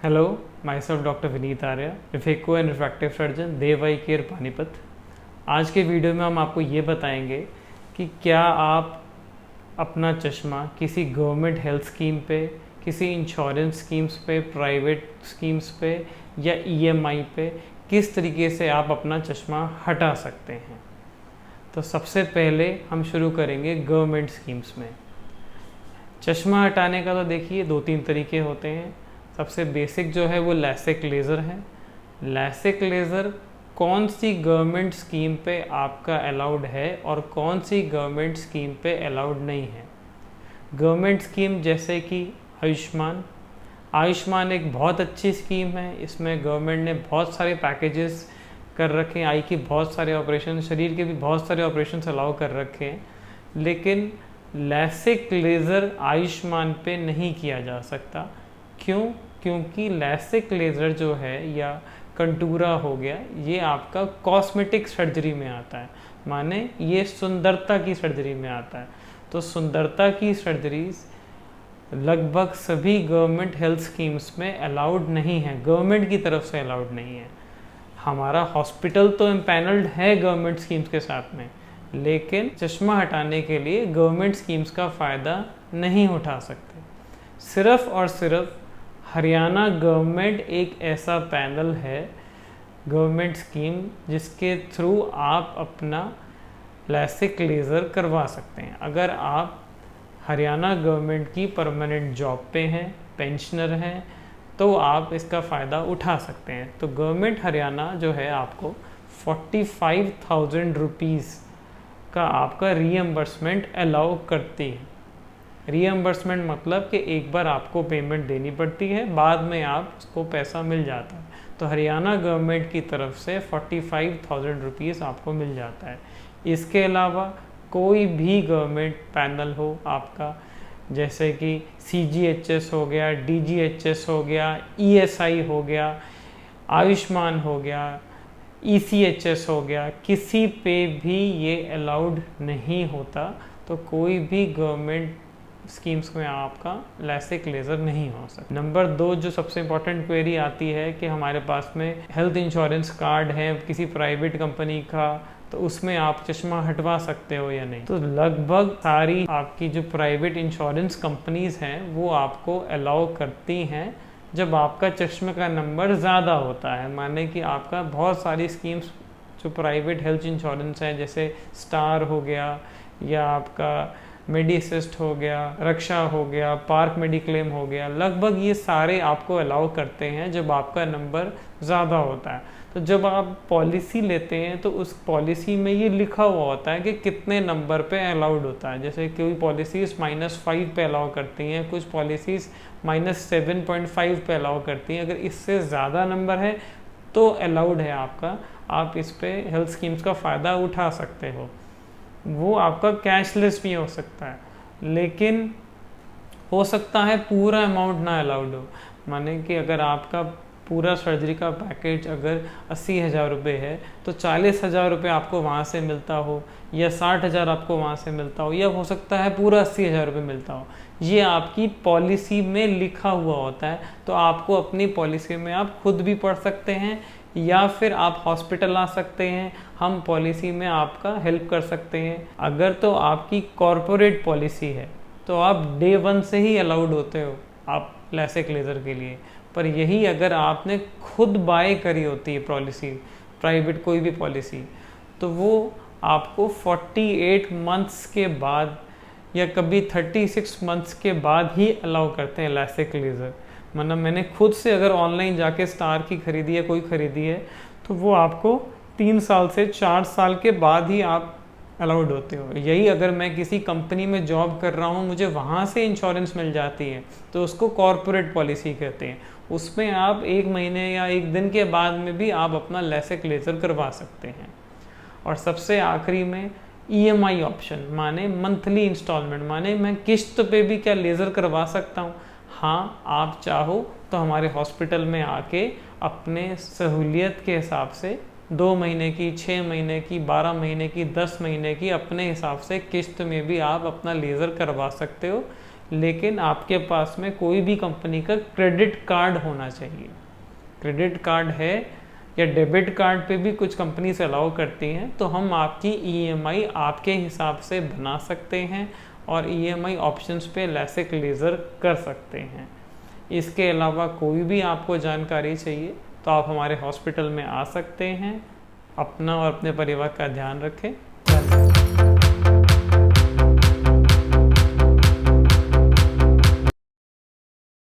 Hello, myself doctor Vineet Arya, रिफेको and refractive surgeon, Dev eye care Panipat. आज के वीडियो में हम आपको ये बताएंगे कि क्या आप अपना चश्मा किसी गवर्नमेंट हेल्थ स्कीम पे, किसी इंश्योरेंस स्कीम्स पे, प्राइवेट स्कीम्स पे या ईएमआई पे किस तरीके से आप अपना चश्मा हटा सकते हैं। तो सबसे पहले हम शुरू करेंगे गवर्नमेंट स्कीम्स में। चश्मा हटाने का तो देखिए 2-3 तरीके होते हैं। सबसे बेसिक जो है वो लैसिक लेज़र है। लैसिक लेज़र कौन सी गवर्नमेंट स्कीम पे आपका अलाउड है और कौन सी गवर्नमेंट स्कीम पे अलाउड नहीं है। गवर्नमेंट स्कीम जैसे कि आयुष्मान एक बहुत अच्छी स्कीम है। इसमें गवर्नमेंट ने बहुत सारे पैकेजेस कर रखे हैं, आई के बहुत सारे ऑपरेशन, शरीर के भी बहुत सारे ऑपरेशन अलाउ कर रखे हैं। लेकिन लैसिक लेज़र आयुष्मान पे नहीं किया जा सकता। क्यों? क्योंकि लैसिक लेज़र जो है या कंटूरा हो गया, ये आपका कॉस्मेटिक सर्जरी में आता है, माने ये सुंदरता की सर्जरी में आता है। तो सुंदरता की सर्जरीज लगभग सभी गवर्नमेंट हेल्थ स्कीम्स में अलाउड नहीं है, गवर्नमेंट की तरफ से अलाउड नहीं है। हमारा हॉस्पिटल तो एम्पैनल्ड है गवर्नमेंट स्कीम्स के साथ में, लेकिन चश्मा हटाने के लिए गवर्नमेंट स्कीम्स का फ़ायदा नहीं उठा सकते। सिर्फ़ और सिर्फ हरियाणा गवर्नमेंट एक ऐसा पैनल है, गवर्नमेंट स्कीम, जिसके थ्रू आप अपना लैसिक लेज़र करवा सकते हैं। अगर आप हरियाणा गवर्नमेंट की परमानेंट जॉब पे हैं, पेंशनर हैं, तो आप इसका फ़ायदा उठा सकते हैं। तो गवर्नमेंट हरियाणा जो है आपको 45,000 रुपीज़ का आपका रीएम्बर्समेंट अलाउ करती है। रीएम्बर्समेंट मतलब कि एक बार आपको पेमेंट देनी पड़ती है, बाद में आप उसको पैसा मिल जाता है। तो हरियाणा गवर्नमेंट की तरफ से 45,000 रुपीज़ आपको मिल जाता है। इसके अलावा कोई भी गवर्नमेंट पैनल हो आपका, जैसे कि CGHS हो गया, DGHS हो गया, ESI हो गया, आयुष्मान हो गया, ECHS हो गया, किसी पे भी ये अलाउड नहीं होता। तो कोई भी गवर्नमेंट स्कीम्स में आपका लैसिक लेज़र नहीं हो सकता। नंबर 2 जो सबसे इम्पॉर्टेंट क्वेरी आती है कि हमारे पास में हेल्थ इंश्योरेंस कार्ड है किसी प्राइवेट कंपनी का, तो उसमें आप चश्मा हटवा सकते हो या नहीं। तो लगभग सारी आपकी जो प्राइवेट इंश्योरेंस कंपनीज हैं वो आपको अलाउ करती हैं जब आपका चश्मे का नंबर ज़्यादा होता है। माने कि आपका बहुत सारी स्कीम्स जो प्राइवेट हेल्थ इंश्योरेंस हैं, जैसे स्टार हो गया या आपका मेडिसिस्ट हो गया, रक्षा हो गया, पार्क मेडिक्लेम हो गया, लगभग ये सारे आपको अलाउ करते हैं जब आपका नंबर ज़्यादा होता है। तो जब आप पॉलिसी लेते हैं तो उस पॉलिसी में ये लिखा हुआ होता है कि कितने नंबर पे अलाउड होता है। जैसे कोई पॉलिसीज़ -5 पे अलाउ करती हैं, कुछ पॉलिसीज़ -7.5 पे अलाउ करती हैं। अगर इससे ज़्यादा नंबर है तो अलाउड है आपका, आप इस पे हेल्थ स्कीम्स का फ़ायदा उठा सकते हो। वो आपका कैशलेस भी हो सकता है, लेकिन हो सकता है पूरा अमाउंट ना अलाउड हो। माने कि अगर आपका पूरा सर्जरी का पैकेज अगर 80,000 रुपये है तो 40,000 रुपये आपको वहाँ से मिलता हो, या 60,000 आपको वहाँ से मिलता हो, या हो सकता है पूरा 80,000 रुपये मिलता हो। ये आपकी पॉलिसी में लिखा हुआ होता है। तो आपको अपनी पॉलिसी में आप खुद भी पढ़ सकते हैं, या फिर आप हॉस्पिटल आ सकते हैं, हम पॉलिसी में आपका हेल्प कर सकते हैं। अगर तो आपकी कॉरपोरेट पॉलिसी है तो आप डे 1 से ही अलाउड होते हो आप लैसिक लेज़र के लिए। पर यही अगर आपने खुद बाय करी होती है पॉलिसी, प्राइवेट कोई भी पॉलिसी, तो वो आपको 48 मंथ्स के बाद या कभी 36 मंथ्स के बाद ही अलाउ करते हैं लैसिक लेज़र। मतलब मैंने खुद से अगर ऑनलाइन जाके स्टार की खरीदी है, कोई खरीदी है, तो वो आपको 3 साल से 4 साल के बाद ही आप अलाउड होते हो। यही अगर मैं किसी कंपनी में जॉब कर रहा हूँ, मुझे वहाँ से इंश्योरेंस मिल जाती है, तो उसको कॉरपोरेट पॉलिसी कहते हैं। उसमें आप 1 महीने या 1 दिन के बाद में भी आप अपना लैसिक लेज़र करवा सकते हैं। और सबसे आखिरी में EMI ऑप्शन, माने मंथली इंस्टॉलमेंट, माने मैं किस्त पे भी क्या लेज़र करवा सकता हूँ। हाँ, आप चाहो तो हमारे हॉस्पिटल में आके अपने सहूलियत के हिसाब से 2 महीने की, 6 महीने की, 12 महीने की, 10 महीने की, अपने हिसाब से किस्त में भी आप अपना लेज़र करवा सकते हो। लेकिन आपके पास में कोई भी कंपनी का क्रेडिट कार्ड होना चाहिए। क्रेडिट कार्ड है या डेबिट कार्ड पे भी कुछ कंपनी से अलाउ करती हैं, तो हम आपकी ईएमआई आपके हिसाब से बना सकते हैं और ईएमआई ऑप्शंस पे लैसिक लेज़र कर सकते हैं। इसके अलावा कोई भी आपको जानकारी चाहिए तो आप हमारे हॉस्पिटल में आ सकते हैं। अपना और अपने परिवार का ध्यान रखें।